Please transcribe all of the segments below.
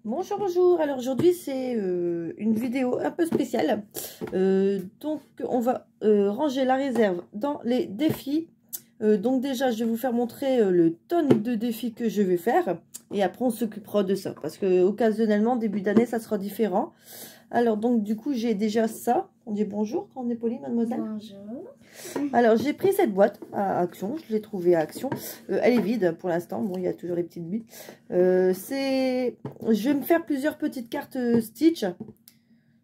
Bonjour, bonjour. Alors aujourd'hui c'est une vidéo un peu spéciale. Donc on va ranger la réserve dans les défis. Donc déjà je vais vous faire montrer le tonne de défis que je vais faire. Et après on s'occupera de ça. Parce que occasionnellement début d'année ça sera différent. Alors donc du coup j'ai déjà ça. On dit bonjour quand on est poli, mademoiselle. Bonjour. Alors j'ai pris cette boîte à Action, je l'ai trouvée à Action, elle est vide pour l'instant, bon il y a toujours les petites billes, je vais me faire plusieurs petites cartes Stitch,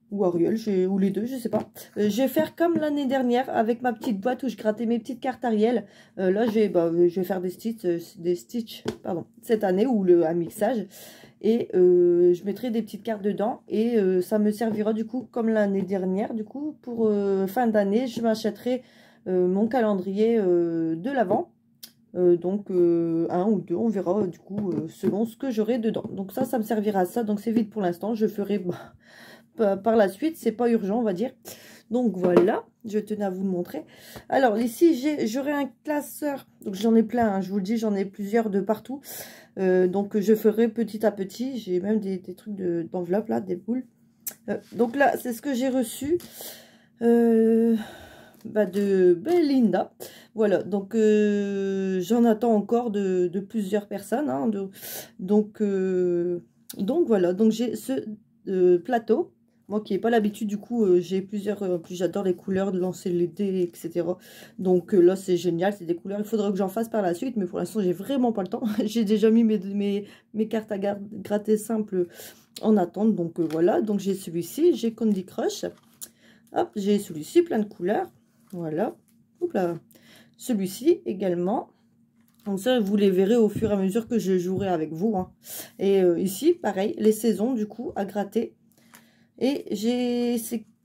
ou Ariel, ou les deux, je sais pas. Je vais faire comme l'année dernière avec ma petite boîte où je grattais mes petites cartes Ariel. Là je vais faire des Stitch pardon, cette année, ou un mixage. Et je mettrai des petites cartes dedans et ça me servira du coup comme l'année dernière. Du coup pour fin d'année je m'achèterai mon calendrier de l'Avent. Donc un ou deux, on verra du coup selon ce que j'aurai dedans. Donc ça me servira à ça. Donc c'est vide pour l'instant, je ferai par la suite, c'est pas urgent on va dire. Donc voilà, je tenais à vous le montrer. Alors ici j'aurai un classeur, donc j'en ai plein, hein, je vous le dis, j'en ai plusieurs de partout. Donc je ferai petit à petit. J'ai même des trucs d'enveloppe là, des boules. Donc là c'est ce que j'ai reçu de Belinda. Voilà, donc j'en attends encore de plusieurs personnes, hein, donc voilà, donc j'ai ce plateau. Moi qui n'ai pas l'habitude, du coup, j'ai plusieurs. Plus j'adore les couleurs, de lancer les dés, etc. Donc là, c'est génial, c'est des couleurs. Il faudra que j'en fasse par la suite, mais pour l'instant, j'ai vraiment pas le temps. J'ai déjà mis mes cartes à gratter simples en attente. Donc voilà, donc j'ai celui-ci, j'ai Candy Crush. Hop, j'ai celui-ci, plein de couleurs. Voilà. Hop là. Celui-ci également. Donc ça, vous les verrez au fur et à mesure que je jouerai avec vous, hein. Et ici, pareil, les saisons, du coup, à gratter. Et j'ai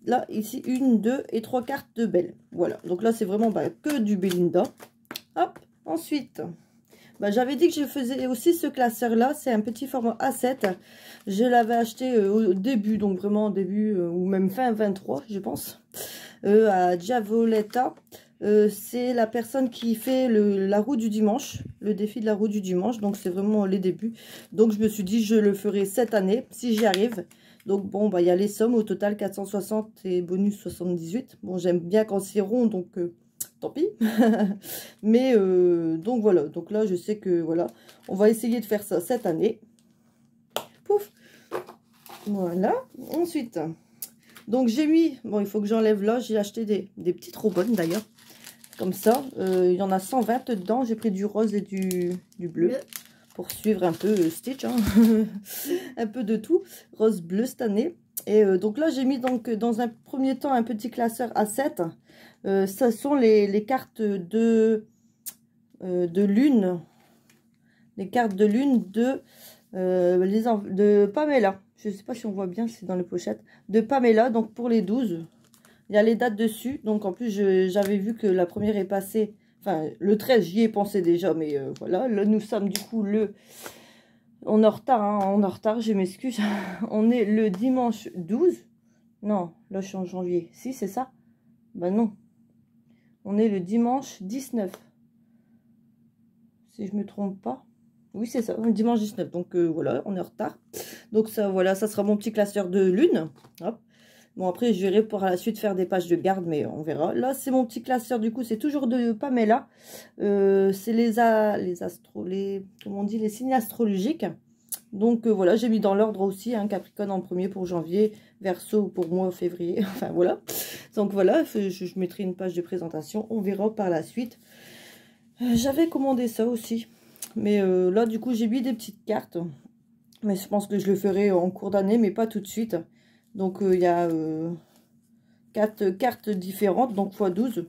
là, ici, 1, 2 et 3 cartes de Belle. Voilà. Donc là, c'est vraiment que du Belinda. Hop. Ensuite, j'avais dit que je faisais aussi ce classeur-là. C'est un petit format A7. Je l'avais acheté au début, donc vraiment au début, ou même fin 23, je pense, à Diavoletta. C'est la personne qui fait la roue du dimanche, le défi de la roue du dimanche. Donc c'est vraiment les débuts. Donc je me suis dit, je le ferai cette année, si j'y arrive. Donc bon, il y a les sommes au total, 460 et bonus 78. Bon, j'aime bien quand c'est rond, donc tant pis. Mais donc voilà, donc là je sais que voilà, on va essayer de faire ça cette année. Pouf. Voilà. Ensuite, donc j'ai mis, bon il faut que j'enlève là, j'ai acheté des petites robonnes d'ailleurs, comme ça. Il y en a 120 dedans, j'ai pris du rose et du bleu. Pour suivre un peu Stitch, hein. Un peu de tout, rose bleu cette année. Et donc là j'ai mis donc dans un premier temps un petit classeur A7. Ça sont les cartes de lune, les cartes de lune de Pamela. Je sais pas si on voit bien, c'est dans les pochettes de Pamela. Donc pour les 12, il y a les dates dessus. Donc en plus j'avais vu que la première est passée. Enfin, le 13, j'y ai pensé déjà, mais voilà. Là, nous sommes du coup on est en retard, hein, on est en retard, je m'excuse. On est le dimanche 12. Non, là, je suis en janvier. Si, c'est ça? Bah non. On est le dimanche 19. Si je me trompe pas. Oui, c'est ça, le dimanche 19. Donc voilà, on est en retard. Donc ça, voilà, ça sera mon petit classeur de lune. Hop. Bon, après, je verrai pour la suite faire des pages de garde, mais on verra. Là, c'est mon petit classeur, du coup, c'est toujours de Pamela. C'est comment on dit, les signes astrologiques. Donc, voilà, j'ai mis dans l'ordre aussi, hein, Capricorne en premier pour janvier, Verseau pour moi, février. Enfin, voilà. Donc, voilà, je mettrai une page de présentation. On verra par la suite. J'avais commandé ça aussi. Mais là, du coup, j'ai mis des petites cartes. Mais je pense que je le ferai en cours d'année, mais pas tout de suite. Donc, il y a 4 cartes différentes, donc x 12.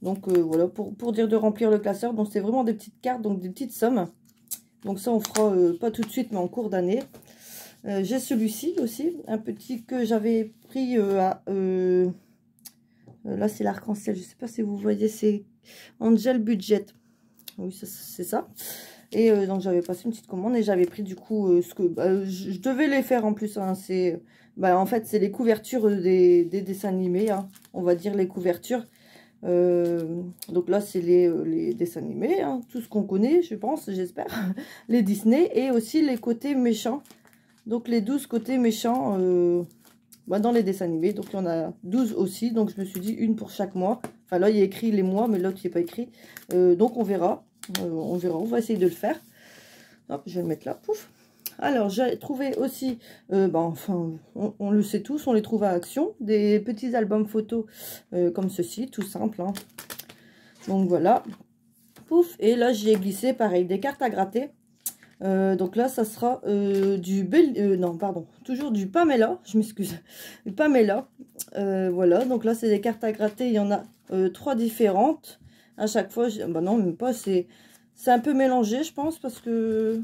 Donc, voilà, pour dire de remplir le classeur. Donc, c'est vraiment des petites cartes, donc des petites sommes. Donc, ça, on fera pas tout de suite, mais en cours d'année. J'ai celui-ci aussi, un petit que j'avais pris là, c'est l'arc-en-ciel. Je sais pas si vous voyez, c'est Angel Budget. Oui, c'est ça. Et donc j'avais passé une petite commande et j'avais pris du coup je devais les faire en plus, hein, c'est en fait c'est les couvertures des dessins animés, hein, on va dire les couvertures. Donc là c'est les dessins animés, hein, tout ce qu'on connaît, je pense, j'espère. Les Disney et aussi les côtés méchants Donc les 12 côtés méchants dans les dessins animés. Donc il y en a 12 aussi. Donc je me suis dit une pour chaque mois. Enfin là il y a écrit les mois, mais l'autre il n'est pas écrit. Donc on verra. On va essayer de le faire. Hop, je vais le mettre là. Pouf. Alors j'ai trouvé aussi, enfin on le sait tous, on les trouve à Action. Des petits albums photos comme ceci, tout simple. Hein. Donc voilà. Pouf. Et là j'y ai glissé pareil des cartes à gratter. Donc là ça sera toujours du Pamela, je m'excuse, du Pamela. Voilà, donc là c'est des cartes à gratter, il y en a 3 différentes à chaque fois. Non, même pas, c'est un peu mélangé je pense, parce que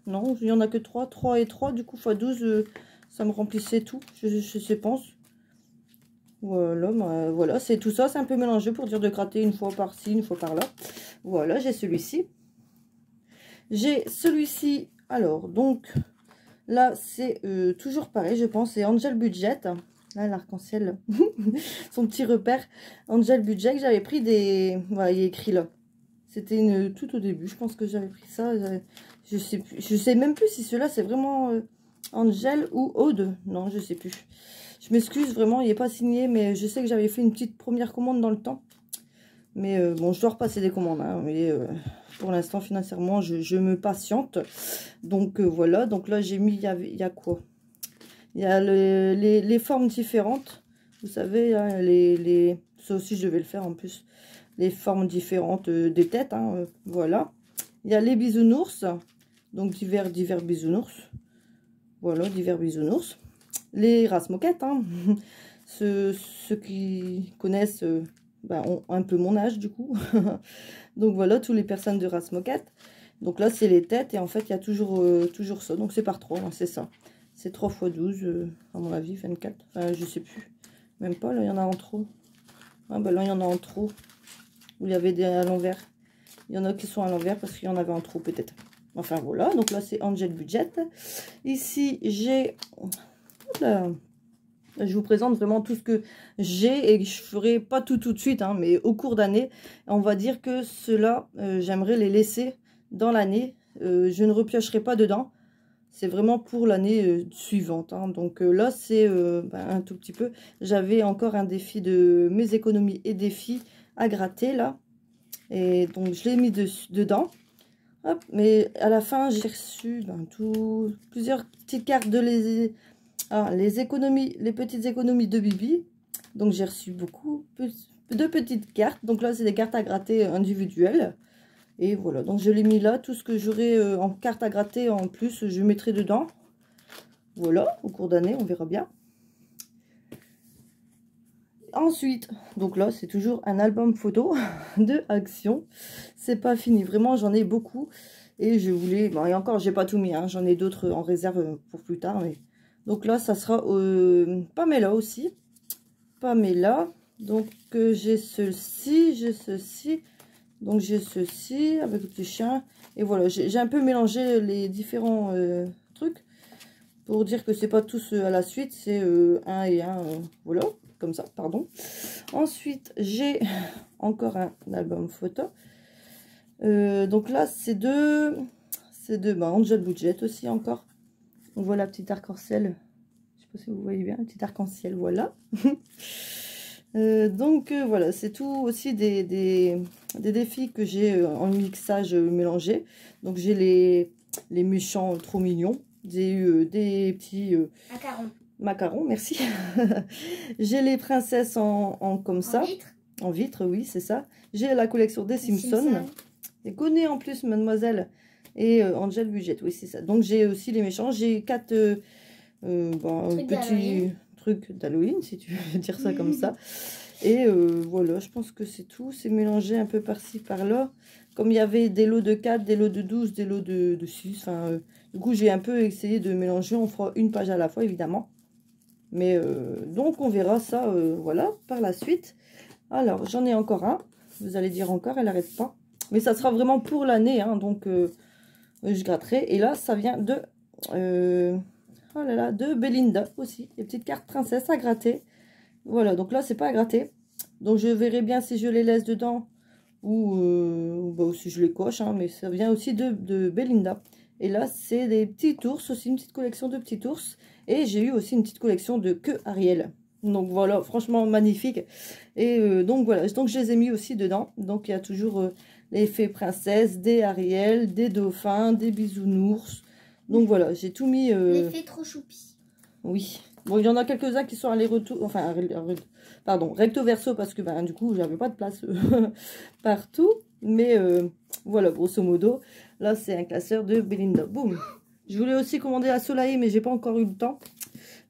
non, il y en a que 3 et 3, du coup x 12 ça me remplissait tout, je pense. Voilà, voilà, c'est tout ça, c'est un peu mélangé pour dire de gratter une fois par-ci, une fois par-là. Voilà, j'ai celui-ci. J'ai celui-ci, alors, donc, là, c'est toujours pareil, je pense, c'est Angel Budget. Là, l'arc-en-ciel, son petit repère. Angel Budget, que j'avais pris des... Voilà, il est écrit là. C'était une tout au début, je pense que j'avais pris ça. Je sais même plus si cela c'est vraiment Angel ou Aude. Non, je sais plus. Je m'excuse, vraiment, il n'est pas signé, mais je sais que j'avais fait une petite première commande dans le temps. Mais bon, je dois repasser des commandes, hein, mais pour l'instant, financièrement, je me patiente. Donc voilà, donc là, j'ai mis, il y a quoi? Il y a les formes différentes. Vous savez, hein, ça aussi, je devais le faire en plus. Les formes différentes des têtes, hein, voilà. Il y a les bisounours, donc divers bisounours. Voilà, divers bisounours. Les races moquettes, hein. Ceux qui connaissent... ont un peu mon âge du coup. Donc voilà, toutes les personnes de race moquette. Donc là c'est les têtes, et en fait il y a toujours ça. Donc c'est par 3, hein, c'est ça. C'est 3 x 12 à mon avis, 24. Enfin je sais plus. Même pas, là il y en a en trop. Ah bah là il y en a en trop. Où il y avait des à l'envers. Il y en a qui sont à l'envers parce qu'il y en avait en trop peut-être. Enfin voilà, donc là c'est Angel Budget. Ici j'ai... Je vous présente vraiment tout ce que j'ai, et je ferai pas tout de suite, hein, mais au cours d'année. On va dire que ceux-là, j'aimerais les laisser dans l'année. Je ne repiocherai pas dedans. C'est vraiment pour l'année suivante. Hein. Donc là, c'est un tout petit peu. J'avais encore un défi de mes économies et défis à gratter là. Et donc je l'ai mis dedans. Hop, mais à la fin, j'ai reçu plusieurs petites cartes de les économies, les petites économies de Bibi. Donc j'ai reçu beaucoup de petites cartes. Donc là c'est des cartes à gratter individuelles. Et voilà, donc je l'ai mis là. Tout ce que j'aurai en cartes à gratter en plus, je mettrai dedans. Voilà, au cours d'année, on verra bien. Ensuite, donc là c'est toujours un album photo de Action. C'est pas fini, vraiment j'en ai beaucoup. Et je voulais, bon, et encore j'ai pas tout mis, hein, j'en ai d'autres en réserve pour plus tard. Mais... Donc là, ça sera Pamela aussi. Pamela. Donc j'ai ceci. Donc j'ai ceci avec le petit chien. Et voilà, j'ai un peu mélangé les différents trucs. Pour dire que c'est pas tous à la suite. C'est un et un. Voilà, comme ça, pardon. Ensuite, j'ai encore un album photo. Donc là, c'est de Angel Budget aussi encore. On voit la petite arc-en-ciel. Je sais pas si vous voyez bien, un petit arc-en-ciel, voilà. Donc voilà, c'est tout aussi des défis que j'ai en mixage mélangé. Donc j'ai les méchants trop mignons. J'ai eu des petits macarons, merci. J'ai les princesses comme ça. En vitre, oui, c'est ça. J'ai la collection des Simpsons. Et connais en plus, mademoiselle. Et Angel Budget, oui, c'est ça. Donc j'ai aussi les méchants. J'ai 4 petits trucs d'Halloween, si tu veux dire ça comme ça. Et voilà, je pense que c'est tout. C'est mélangé un peu par-ci, par-là. Comme il y avait des lots de 4, des lots de 12, des lots de 6. Enfin, du coup, j'ai un peu essayé de mélanger. On fera une page à la fois, évidemment. Mais donc, on verra ça, voilà, par la suite. Alors, j'en ai encore un. Vous allez dire encore, elle n'arrête pas. Mais ça sera vraiment pour l'année, hein, donc je gratterai. Et là, ça vient de... oh là là, de Belinda aussi. Les petites cartes princesses à gratter. Voilà, donc là, c'est pas à gratter. Donc, je verrai bien si je les laisse dedans ou si je les coche. Hein, mais ça vient aussi de Belinda. Et là, c'est des petits ours, aussi une petite collection de petits ours. Et j'ai eu aussi une petite collection de queue Ariel. Donc voilà, franchement magnifique. Et donc voilà, donc je les ai mis aussi dedans. Donc il y a toujours les fées princesses, des Ariel, des dauphins, des bisounours. Donc voilà, j'ai tout mis... Les fées trop choupies. Oui. Bon, il y en a quelques-uns qui sont aller-retour, enfin, pardon, recto-verso parce que ben, du coup, j'avais pas de place partout. Mais voilà, grosso modo, là, c'est un classeur de Belinda. Boum. Je voulais aussi commander à Soleil, mais j'ai pas encore eu le temps.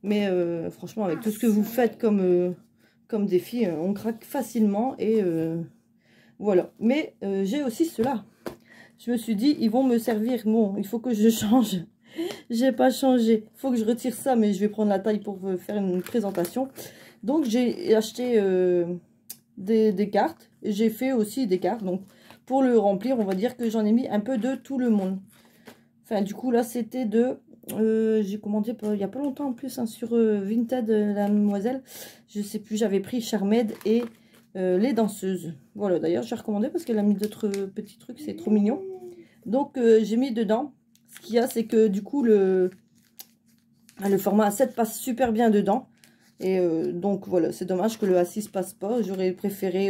Mais franchement, avec tout ce que vous faites comme défi, on craque facilement. Et voilà. Mais j'ai aussi cela. Je me suis dit, ils vont me servir. Bon, il faut que je change. J'ai pas changé. Il faut que je retire ça, mais je vais prendre la taille pour faire une présentation. Donc, j'ai acheté des cartes. J'ai fait aussi des cartes. Donc, pour le remplir, on va dire que j'en ai mis un peu de tout le monde. Enfin, du coup, là, c'était de... j'ai commandé il n'y a pas longtemps en plus hein, sur Vinted, la Mademoiselle. Je sais plus, j'avais pris Charmed et les danseuses. Voilà, d'ailleurs, j'ai recommandé parce qu'elle a mis d'autres petits trucs. C'est trop mignon. Donc, j'ai mis dedans. Ce qu'il y a, c'est que du coup, le format A7 passe super bien dedans. Et donc, voilà, c'est dommage que le A6 passe pas. J'aurais préféré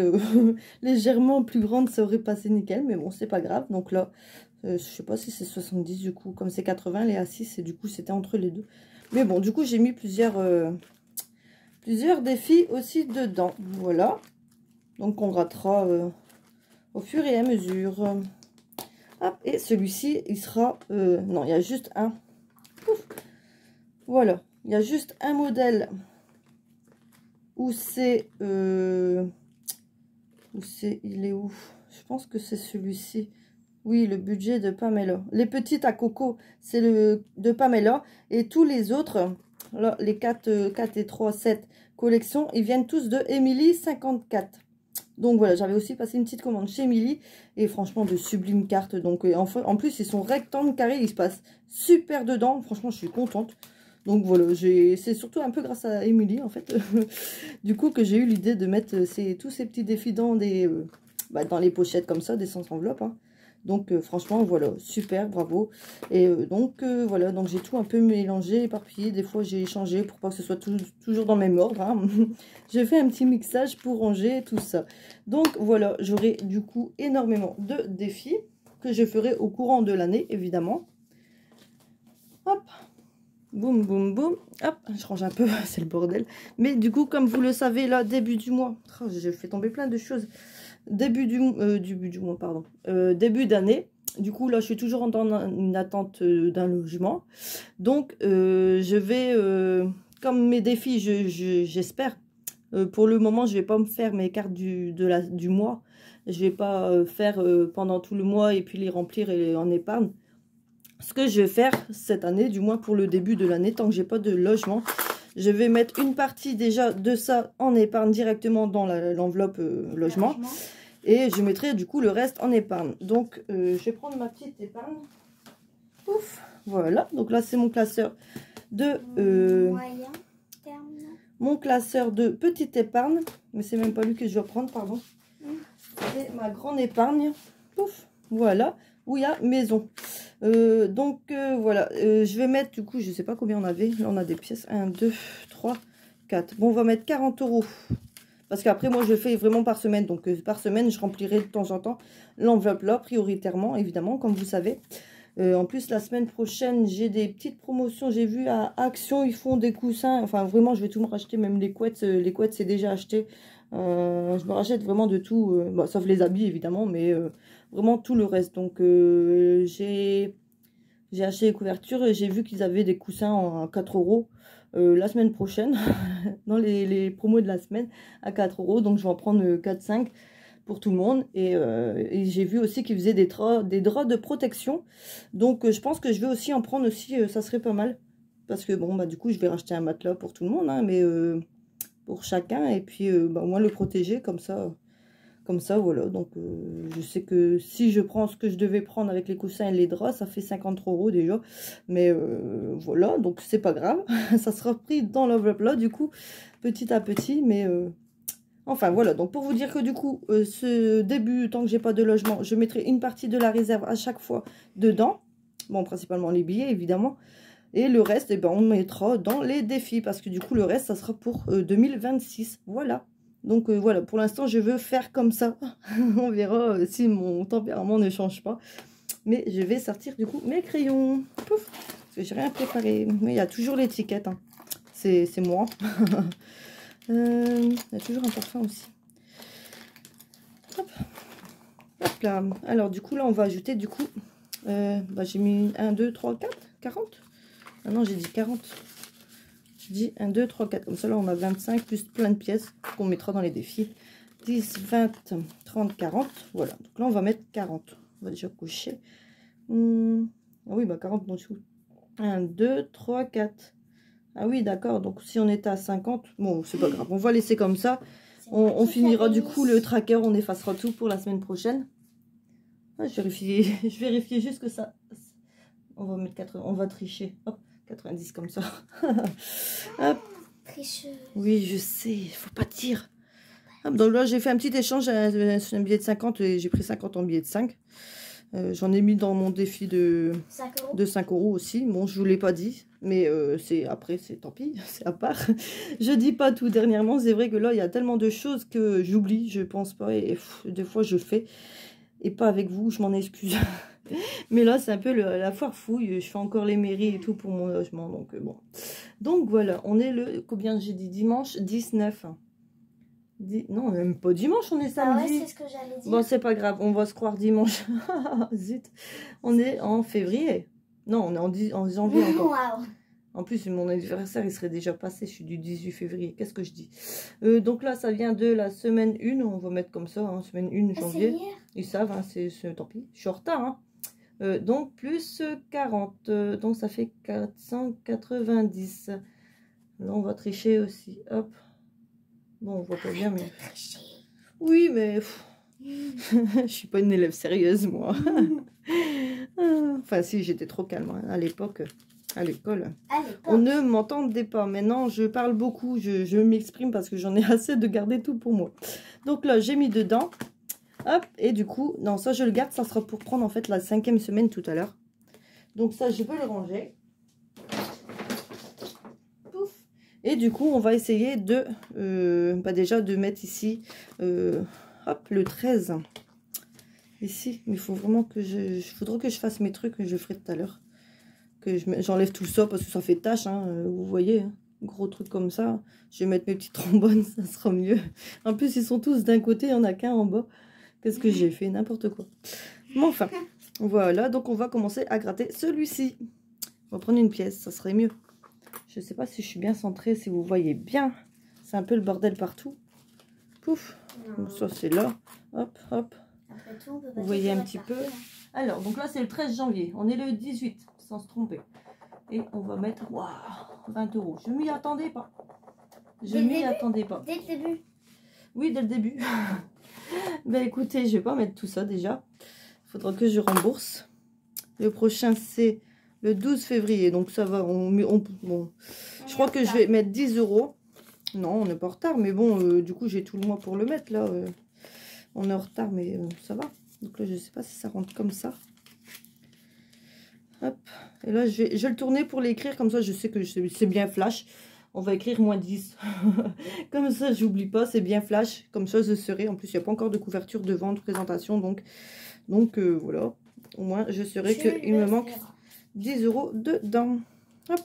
légèrement plus grande, ça aurait passé nickel. Mais bon, c'est pas grave. Donc là, je sais pas si c'est 70 du coup. Comme c'est 80, les A6, et du coup, c'était entre les deux. Mais bon, du coup, j'ai mis plusieurs défis aussi dedans. Voilà. Donc, on ratera au fur et à mesure. Hop, et celui-ci, il sera... non, il y a juste un... Ouf. Voilà, il y a juste un modèle où c'est... il est où? Je pense que c'est celui-ci. Oui, le budget de Pamela. Les petites à coco, c'est le de Pamela. Et tous les autres, là, les 4 et 3, 7 collections, ils viennent tous de Emily 54. Donc voilà, j'avais aussi passé une petite commande chez Emily. Et franchement, de sublimes cartes. Donc en plus, ils sont rectangles, carrés. Ils se passent super dedans. Franchement, je suis contente. Donc voilà, c'est surtout un peu grâce à Emily, en fait. Du coup, que j'ai eu l'idée de mettre tous ces petits défis dans, dans les pochettes comme ça, des sans enveloppe. Hein. Donc franchement, voilà, super, bravo. Et donc voilà, donc j'ai tout un peu mélangé, éparpillé. Des fois, j'ai changé pour pas que ce soit toujours dans le même ordre. Hein. J'ai fait un petit mixage pour ranger tout ça. Donc voilà, j'aurai du coup énormément de défis que je ferai au courant de l'année, évidemment. Hop, boum, boum, boum. Hop, je range un peu, c'est le bordel. Mais du coup, comme vous le savez, là, début du mois, oh, j'ai fait tomber plein de choses. Début du mois, pardon. Début d'année. Du coup, là, je suis toujours dans une attente d'un logement. Donc, je vais, comme mes défis, j'espère, pour le moment, je vais pas me faire mes cartes du mois. Je vais pas faire pendant tout le mois et puis les remplir en épargne. Ce que je vais faire cette année, du moins pour le début de l'année, tant que j'ai pas de logement, je vais mettre une partie déjà de ça en épargne directement dans l'enveloppe logement. Et je mettrai du coup le reste en épargne. Donc, je vais prendre ma petite épargne. Ouf, voilà. Donc là, c'est mon classeur de... moyen terme. Mon classeur de petite épargne. Mais c'est même pas lui que je dois prendre, pardon. C'est ma grande épargne. Ouf, voilà. Où il y a maison. Donc, voilà. Je vais mettre, du coup, je sais pas combien on avait. Là, on a des pièces. 1, 2, 3, 4. Bon, on va mettre 40 €. Parce qu'après, moi, je fais vraiment par semaine. Donc, par semaine, je remplirai de temps en temps l'enveloppe là, prioritairement, évidemment, comme vous savez. En plus, la semaine prochaine, j'ai des petites promotions. J'ai vu à Action, ils font des coussins. Enfin, vraiment, je vais tout me racheter, même les couettes. Les couettes, c'est déjà acheté. Je me rachète vraiment de tout. Sauf les habits, évidemment, mais vraiment tout le reste. Donc, j'ai acheté les couvertures et j'ai vu qu'ils avaient des coussins à 4 € la semaine prochaine, dans les promos de la semaine, à 4 €. Donc, je vais en prendre 4-5 pour tout le monde. Et j'ai vu aussi qu'ils faisaient des draps de protection. Donc, je pense que je vais aussi en prendre aussi, ça serait pas mal. Parce que, bon, bah du coup, je vais racheter un matelas pour tout le monde, hein, mais pour chacun. Et puis, au moins le protéger comme ça. Comme ça, voilà. Donc, je sais que si je prends ce que je devais prendre avec les coussins et les draps, ça fait 50 € déjà. Mais voilà, donc c'est pas grave. Ça sera pris dans l'enveloppe là, du coup, petit à petit. Mais enfin, voilà. Donc, pour vous dire que du coup, ce début, tant que j'ai pas de logement, je mettrai une partie de la réserve à chaque fois dedans. Bon, principalement les billets, évidemment. Et le reste, eh ben, on mettra dans les défis. Parce que du coup, le reste, ça sera pour 2026. Voilà. Donc, voilà. Pour l'instant, je veux faire comme ça. On verra si mon tempérament ne change pas. Mais je vais sortir, du coup, mes crayons. Pouf. Parce que j'ai rien préparé. Mais il y a toujours l'étiquette. Hein. C'est moi. Il y a toujours un parfum aussi. Hop. Hop là. Alors, du coup, là, on va ajouter, du coup... j'ai mis 1, 2, 3, 4, 40. Ah non, j'ai dit 40. J'ai dit 1, 2, 3, 4. Comme ça, là, on a 25 plus plein de pièces qu'on mettra dans les défis. 10, 20, 30, 40. Voilà. Donc là, on va mettre 40. On va déjà coucher. Ah oui, bah 40 dans dessous. 1, 2, 3, 4. Ah oui, d'accord. Donc, si on était à 50, bon, c'est pas grave. On va laisser comme ça. On finira du coup le tracker. On effacera tout pour la semaine prochaine. Ah, je vérifie juste que ça... On va mettre 80, on va tricher. Hop, 90 comme ça. Hop. Tricheuse. Oui, je sais, il faut pas dire. Hop, donc là, j'ai fait un petit échange sur un billet de 50 et j'ai pris 50 en billet de 5. J'en ai mis dans mon défi de 5 euros aussi. Bon, je vous l'ai pas dit, mais après, c'est tant pis, c'est à part. Je dis pas tout dernièrement. C'est vrai que là, il y a tellement de choses que j'oublie, je pense pas. Et des fois, je fais. Et pas avec vous, je m'en excuse. Mais là, c'est un peu la foire fouille. Je fais encore les mairies et tout pour mon logement. Donc, bon. Donc, voilà. On est le... Combien j'ai dit? Dimanche 19. Non, on n'est même pas dimanche, on est samedi. Ah ouais, c'est ce que j'allais dire. Bon, c'est pas grave. On va se croire dimanche. Zut. On est en février. Non, on est en janvier encore. Wow. En plus, mon anniversaire, il serait déjà passé. Je suis du 18 février. Qu'est-ce que je dis? Donc là, ça vient de la semaine 1. On va mettre comme ça, hein, semaine 1 janvier. Ils savent, hein, tant pis. Je suis en retard. Hein. Donc, plus 40. Donc, ça fait 490. Là, on va tricher aussi. Hop. Bon, on voit pas bien, mais... Oui, mais... Je suis pas une élève sérieuse, moi. Enfin, si, j'étais trop calme hein, à l'époque. À l'école, on ne m'entendait pas. Maintenant, je parle beaucoup, je m'exprime parce que j'en ai assez de garder tout pour moi. Donc là, j'ai mis dedans. Hop, et du coup, non, ça je le garde, ça sera pour prendre en fait la 5e semaine tout à l'heure. Donc ça, je peux le ranger. Pouf. Et du coup, on va essayer de, déjà de mettre ici, hop, le 13. Ici, mais il faut vraiment que faudrait que je fasse mes trucs que je ferai tout à l'heure. J'enlève tout ça parce que ça fait tâche, hein, vous voyez, hein, gros truc comme ça. Je vais mettre mes petits trombones, ça sera mieux. En plus, ils sont tous d'un côté, il n'y en a qu'un en bas. Qu'est-ce que j'ai fait? N'importe quoi. Mais enfin, voilà, donc on va commencer à gratter celui-ci. On va prendre une pièce, ça serait mieux. Je ne sais pas si je suis bien centrée, si vous voyez bien. C'est un peu le bordel partout. Pouf, donc ça c'est là. Hop, hop. Après tout, vous voyez un petit peu. Alors, donc là c'est le 13 janvier, on est le 18. Sans se tromper. Et on va mettre 20 euros. Je m'y attendais pas. Je m'y attendais pas. Dès le début? Oui, dès le début. Ben écoutez, je vais pas mettre tout ça déjà. Il faudra que je rembourse. Le prochain, c'est le 12 février. Donc ça va. Bon. Je crois que je vais mettre 10 euros. Non, on n'est pas en retard. Mais bon, du coup, j'ai tout le mois pour le mettre là. On est en retard, mais ça va. Donc là, je sais pas si ça rentre comme ça. Hop. Et là, je vais le tourner pour l'écrire. Comme ça, je sais que c'est bien flash. On va écrire moins 10. Comme ça, j'oublie pas. C'est bien flash. Comme ça, je serai. En plus, il n'y a pas encore de couverture de vente, présentation. Donc voilà. Au moins, je saurai qu'il me manque 10 euros dedans. Hop.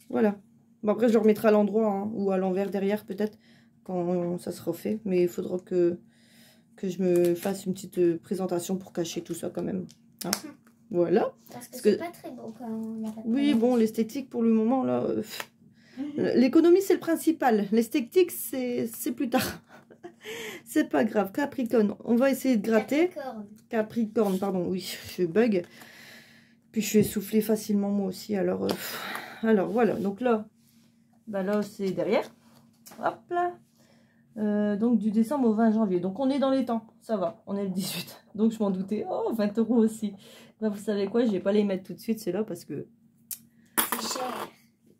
Voilà. Bon, après, je le remettrai à l'endroit hein, ou à l'envers derrière, peut-être, quand ça sera fait. Mais il faudra que je me fasse une petite présentation pour cacher tout ça quand même. Hein. Voilà. Parce que c'est pas très beau quand on a pas de oui, bon, l'esthétique pour le moment, là... l'économie, c'est le principal. L'esthétique, c'est plus tard. C'est pas grave. Capricorne, on va essayer de gratter. Capricorne, pardon, oui, je bug. Puis je suis essoufflée facilement moi aussi. Alors voilà. Donc là, bah là c'est derrière. Hop là. Donc du décembre au 20 janvier. Donc on est dans les temps. Ça va, on est le 18. Donc je m'en doutais. Oh, 20 euros aussi. Bah, vous savez quoi, je vais pas les mettre tout de suite, c'est là parce que... C'est cher.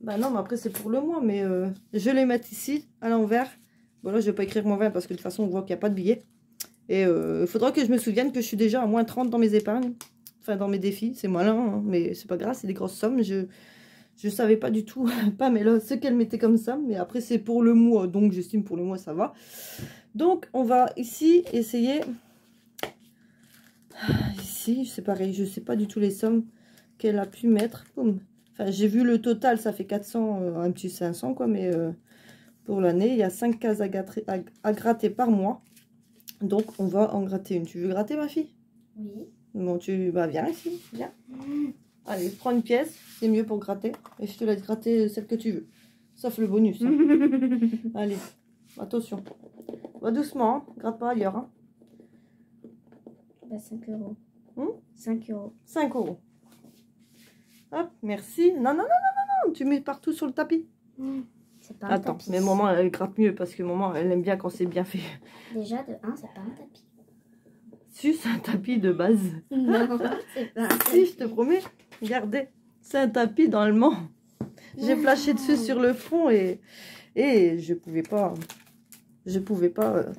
Bah non, mais après c'est pour le mois, mais je vais les mettre ici, à l'envers. Bon là, je vais pas écrire moins 20 parce que de toute façon, on voit qu'il n'y a pas de billets. Et il faudra que je me souvienne que je suis déjà à moins 30 dans mes épargnes. De toute enfin dans mes défis. C'est malin, hein, mais c'est pas grave, c'est des grosses sommes. Je savais pas du tout, pas mais là, ce qu'elle mettait comme ça. Mais après, c'est pour le mois, donc j'estime pour le mois, ça va. Donc, on va ici essayer. Ici, c'est pareil, je sais pas du tout les sommes qu'elle a pu mettre. Boum. Enfin, j'ai vu le total, ça fait 400, un petit 500 quoi, mais pour l'année, il y a 5 cases à gratter par mois. Donc, on va en gratter une. Tu veux gratter, ma fille? Oui. Bon, viens ici, viens. Allez, prends une pièce, c'est mieux pour gratter. Et je te laisse gratter celle que tu veux. Sauf le bonus. Hein. Allez, attention. Va doucement, hein. Gratte pas ailleurs. Hein. Bah, 5 €. 5 €. 5 €. Hop, merci. Non, non, non, non, non, non. Tu mets partout sur le tapis. C'est pas un Attends, tapis. mais maman, elle gratte mieux parce que maman, elle aime bien quand c'est bien fait. Déjà, de 1, c'est pas un tapis. Si, c'est un tapis de base. Non, c'est pas un tapis. Si, je te promets. Regardez, c'est un tapis dans le Mans. J'ai flashé dessus sur le fond et je pouvais pas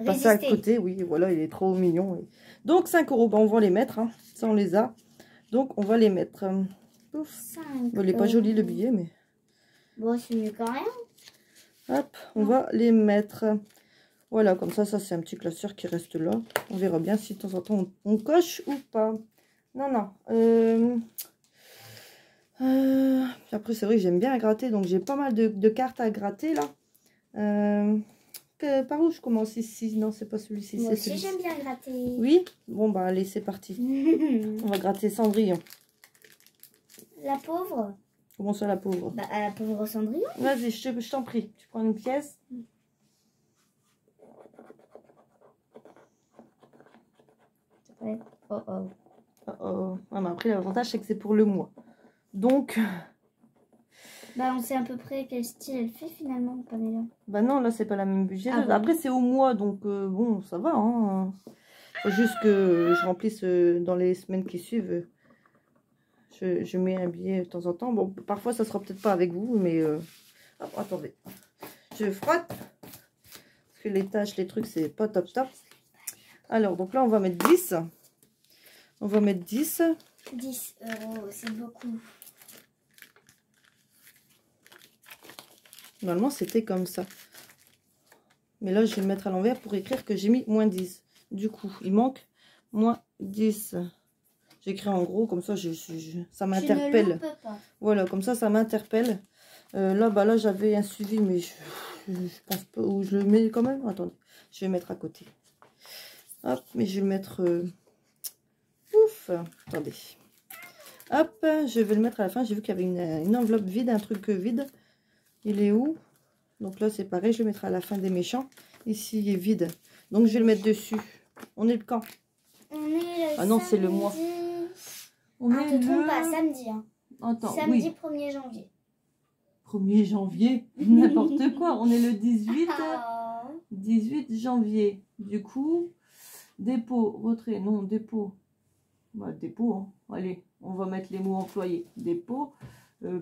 passer à côté. Oui, voilà, il est trop mignon. Donc 5 €, bah, on va les mettre. Hein. Ça, on les a. Donc, on va les mettre. Ouf. 5 Bon, il n'est pas joli le billet, mais... Bon, c'est mieux que rien. Hop, on va les mettre. Voilà, comme ça c'est un petit classeur qui reste là. On verra bien si de temps en temps on coche ou pas. Non, non. Puis après, c'est vrai que j'aime bien gratter, donc j'ai pas mal de cartes à gratter là. Par où je commence ici? Non, c'est pas celui-ci. Moi aussi, j'aime bien gratter. Oui? Bon, bah allez, c'est parti. On va gratter Cendrillon. La pauvre? Comment ça, la pauvre? Bah, la pauvre Cendrillon. Vas-y, je t'en prie. Tu prends une pièce. Ouais. Oh oh. Oh oh. Ah, mais après, l'avantage, c'est que c'est pour le mois. Donc... Bah, on sait à peu près quel style elle fait finalement, Pamela. Bah non, là, c'est pas la même budget. Ah, après, c'est au mois, donc bon, ça va. Hein. Faut juste que je remplisse dans les semaines qui suivent. Je mets un billet de temps en temps. Bon, parfois, ça sera peut-être pas avec vous, mais... Oh, attendez. Je frotte. Parce que les tâches, les trucs, c'est pas top top. Alors, donc là, on va mettre 10. On va mettre 10. 10 €, c'est beaucoup. Normalement, c'était comme ça. Mais là, je vais le mettre à l'envers pour écrire que j'ai mis moins 10. Du coup, il manque moins 10. J'écris en gros, comme ça, ça m'interpelle. Voilà, comme ça m'interpelle. Là, bah là, j'avais un suivi, mais je pense pas où je le mets quand même. Attendez, je vais mettre à côté. Hop, mais je vais le mettre... Ouf, attendez. Hop, je vais le mettre à la fin. J'ai vu qu'il y avait une enveloppe vide, un truc vide. Il est où? Donc là, c'est pareil, je le mettrai à la fin des méchants. Ici, il est vide. Donc, je vais le mettre dessus. On est le quand? On est le Ah non, samedi. c'est le mois. On ah, est te trompe pas, samedi. Hein. Attends, samedi oui. 1er janvier. 1er janvier, n'importe quoi. On est le 18, Oh. 18 janvier. Du coup, dépôt, retrait, non, dépôt. Bah, dépôt, hein. Allez, on va mettre les mots employés. Dépôt,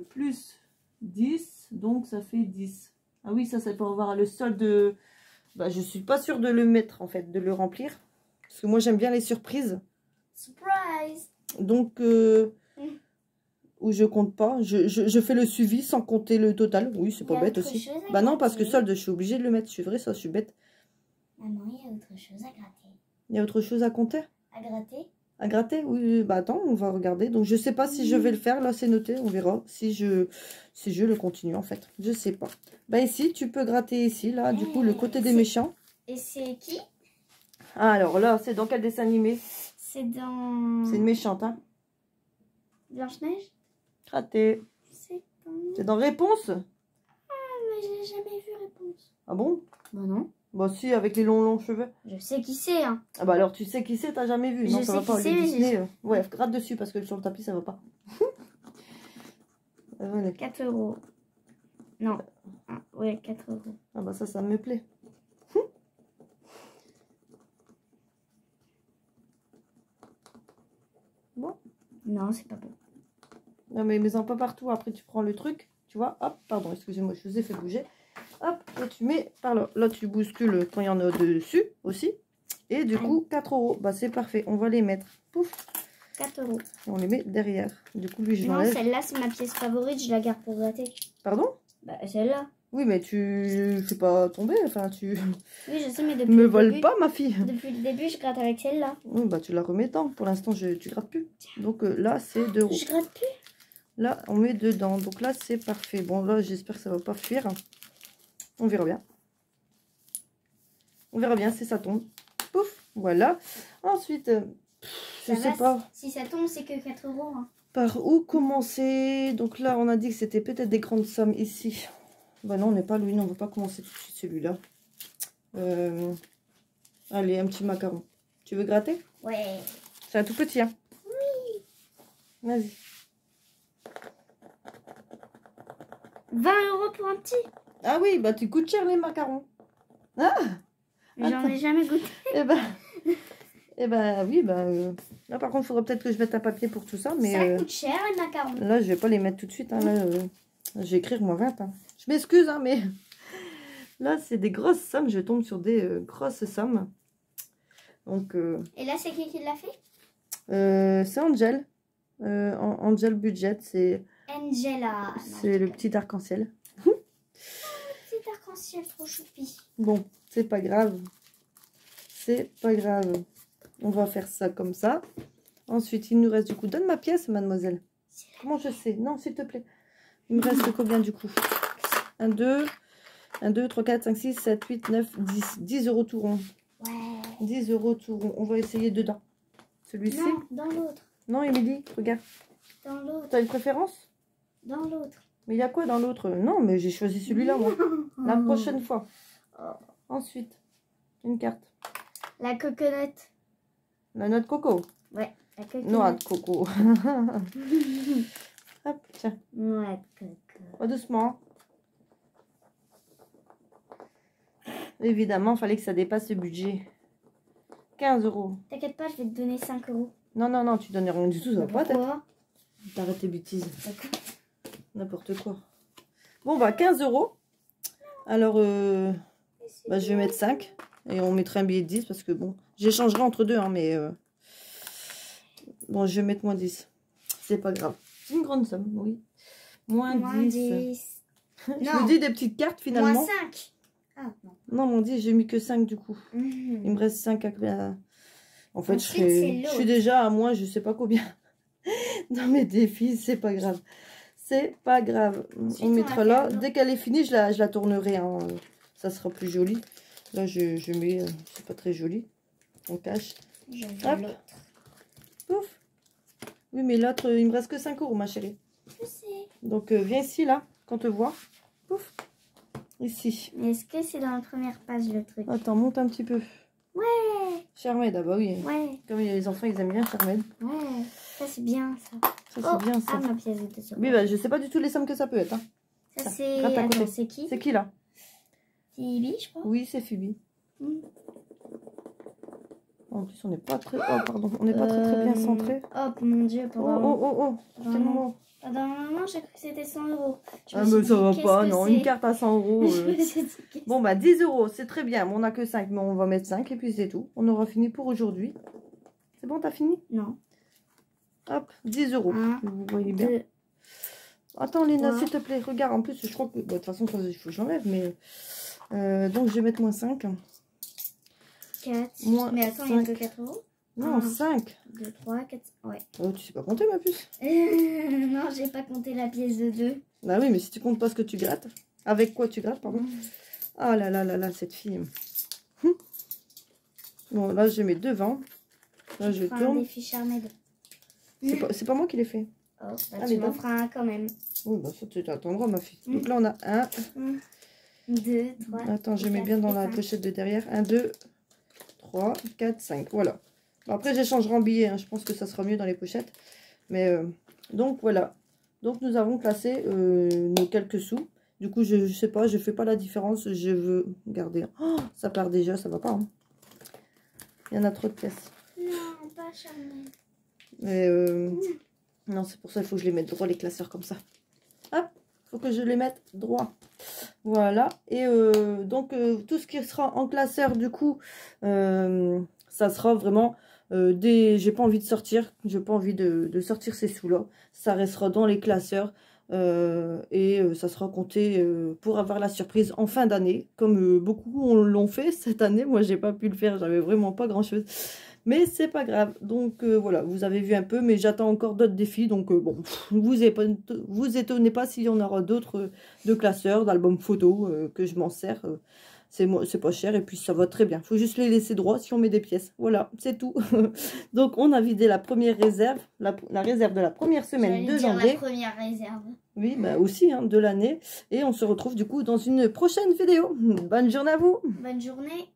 plus 10, donc ça fait 10. Ah oui, ça pour avoir le solde. Bah, je suis pas sûre de le mettre, en fait, de le remplir. Parce que moi, j'aime bien les surprises. Surprise! Donc, où je compte pas. Je fais le suivi sans compter le total. Oui, c'est pas bête aussi. Bah non, parce que solde, je suis obligée de le mettre. Je suis vrai, ça, je suis bête. Maman, il y a autre chose à gratter. Il y a autre chose à compter? À gratter? À gratter? Oui, bah attends, on va regarder. Donc, je sais pas si je vais le faire. Là, c'est noté. On verra si je le continue, en fait. Je sais pas. Bah ici, tu peux gratter ici, là. Du coup, le côté des méchants. Et c'est qui? Ah, alors là, c'est dans quel dessin animé? C'est dans... C'est une méchante, hein? Blanche-Neige? Raté. C'est dans Réponse? Ah, mais je l'ai jamais vu Réponse. Ah bon? Bah non. Bah si, avec les longs cheveux. Je sais qui c'est, hein. Ah bah alors, tu sais qui c'est, t'as jamais vu? Non, ça va pas, les Disney. Ouais, gratte dessus, parce que sur le tapis, ça va pas. 4 €. Non. Ah, ouais, 4 €. Ah bah ça me plaît. Bon. Non, c'est pas bon. Non mais mets-en pas partout, après tu prends le truc, tu vois, hop, pardon, excusez-moi, je vous ai fait bouger. Hop, là tu mets par là, là tu bouscules quand il y en a dessus aussi. Et du coup, 4 €, bah c'est parfait, on va les mettre. Pouf. 4 €. Et on les met derrière. Du coup, lui, je Non, l'enlève. celle-là, c'est ma pièce favorite. Je la garde pour gratter. Pardon? Bah, celle-là. Oui, mais tu fais pas tomber. Enfin, tu Oui, je sais, mais depuis me le voles début, pas, ma fille. depuis le début, je gratte avec celle-là. Oui, bah tu la remets dedans. Pour l'instant, tu grattes plus. Donc là, c'est 2 €. Je gratte plus. Là, on met dedans. Donc là, c'est parfait. Bon, là, j'espère que ça va pas fuir. On verra bien. On verra bien si ça tombe. Pouf, voilà. Ensuite, je sais pas Si ça tombe, c'est que 4 €. Hein. par où commencer. Donc là, on a dit que c'était peut-être des grandes sommes ici. Bah non, on n'est pas Louis, on ne veut pas commencer tout de suite celui-là. Allez, un petit macaron. Tu veux gratter? Ouais. C'est un tout petit, hein? Oui. Vas-y. 20 € pour un petit. Ah oui, bah tu coûtes cher les macarons. Ah! J'en ai jamais goûté. Eh ben oui, là par contre, il faudra peut-être que je mette un papier pour tout ça. Mais ça coûte cher les macarons. là, je vais pas les mettre tout de suite. Hein, là, je vais écrire moins 20. Hein. Je m'excuse, hein, mais là, c'est des grosses sommes. Je tombe sur des grosses sommes. Donc, et là, c'est qui l'a fait? c'est Angel. Angel Budget, c'est Angela. c'est le petit arc-en-ciel. Petit arc-en-ciel trop choupi. Bon, c'est pas grave. C'est pas grave. On va faire ça comme ça. Ensuite, il nous reste du coup... Donne ma pièce, mademoiselle. Comment je sais? Non, s'il te plaît. Il me reste combien du coup? 1, 2, 3, 4, 5, 6, 7, 8, 9, 10. 10 € tout rond. Ouais. 10 € tout rond. On va essayer dedans. Celui-ci? Non, dans l'autre. Non, Émilie, regarde. Dans l'autre. T'as une préférence? Dans l'autre. Mais il y a quoi dans l'autre? Non, mais j'ai choisi celui-là, moi. La prochaine fois. Ensuite, une carte. La coconut. La noix de coco. Ouais, la coconut. Noix de coco. Hop, tiens. Noix de coco. Pas doucement. Évidemment, il fallait que ça dépasse le budget. 15 €. T'inquiète pas, je vais te donner 5 €. Non, non, non, tu donnes rien du tout, ça va pas. Pourquoi? T'arrêtes tes bêtises. N'importe quoi. Bon, bah, 15 €. Alors, bah, je vais mettre 5. Et on mettra un billet de 10 parce que bon, j'échangerai entre deux, hein, mais bon, je vais mettre moins 10. C'est pas grave. C'est une grande somme, oui. Moins 10. Je me dis des petites cartes finalement. Moins 5. Ah, non. Non, moins 10, j'ai mis que 5 du coup. Il me reste 5 à... En fait, je suis déjà à moins, je sais pas combien. Dans mes défis, c'est pas grave. C'est pas grave. On mettra là. Dès qu'elle est finie, je la tournerai. Hein. Ça sera plus joli. Là, je mets... c'est pas très joli. On cache. Hop. Pouf. Oui, mais l'autre, il me reste que 5 €, ma chérie. Je sais. Donc, viens ici, là, quand on te voit. Pouf. Ici. Est-ce que c'est dans la première page, le truc? Attends, monte un petit peu. Ouais. Charmed, ah bah oui. Ouais. Comme il y a les enfants, ils aiment bien Charmed. Ouais. Ça, c'est bien, ça. Ça, c'est bien, ça. Ah, ma pièce de 2 €. Oui, bah, je sais pas du tout les sommes que ça peut être. Hein. Ça, c'est... Attends, Attends, c'est qui? C'est qui, là? Phoebe, je crois. Oui, c'est Phoebe. En plus, on n'est pas très... Oh, pardon. On n'est pas très bien centré. Oh, mon Dieu. Oh. Calme-moi. Pendant un moment, j'ai cru que c'était 100 €. Ah, mais ça va pas, non. Une carte à 100 €. Je me suis dit, Bon, bah, 10 €, c'est très bien. On n'a que 5, mais on va mettre 5 et puis c'est tout. On aura fini pour aujourd'hui. C'est bon, t'as fini? Non. Hop, 10 €. Vous voyez bien. 2. Attends, Léna, s'il te plaît, regarde. En plus, je crois que... Bon, de toute façon, il faut que j'enlève, mais... donc, je vais mettre moins 5. 4. Moins mais attends, il n'y a 5. que 4 €. Non, 5. 2, 3, 4... Ouais. Oh, tu sais pas compter, ma puce? Non, j'ai pas compté la pièce de 2. Bah oui, mais si tu comptes pas ce que tu grattes. Avec quoi tu grattes, pardon. Ah là là là là, cette fille. Bon, là, je mets devant. Là, je tourne. Un défi Charmed. C'est pas moi qui l'ai fait. Oh, bah tu m'en feras un quand même. Oui, bah ça, tu t'attendras, ma fille. Donc là, on a 1. 2, 3. Attends, je mets bien dans la pochette de derrière. 1, 2, 3, 4, 5. Voilà. Bon, après, j'échangerai en billets. Hein. Je pense que ça sera mieux dans les pochettes. Mais donc, voilà. Donc, nous avons classé nos quelques sous. Du coup, je sais pas, je fais pas la différence. Je veux garder. Oh, ça part déjà, ça va pas. Hein. Il y en a trop de pièces. Non, pas Charmed. Mais non, c'est pour ça qu'il faut que je les mette droit, les classeurs comme ça. Hop, faut que je les mette droit. Voilà. Et donc, tout ce qui sera en classeur, du coup, ça sera vraiment J'ai pas envie de sortir, j'ai pas envie de sortir ces sous-là. Ça restera dans les classeurs. Ça sera compté pour avoir la surprise en fin d'année, comme beaucoup l'ont fait cette année. Moi, j'ai pas pu le faire, j'avais vraiment pas grand-chose. Mais c'est pas grave. Donc voilà, vous avez vu un peu, mais j'attends encore d'autres défis. Donc bon, vous étonnez pas s'il y en aura d'autres de classeurs, d'albums photos que je m'en sers. C'est pas cher et puis ça va très bien. Il faut juste les laisser droits si on met des pièces. Voilà, c'est tout. Donc on a vidé la première réserve, la réserve de la première semaine de janvier. La première réserve. Oui, bah aussi hein, de l'année. Et on se retrouve du coup dans une prochaine vidéo. Bonne journée à vous. Bonne journée.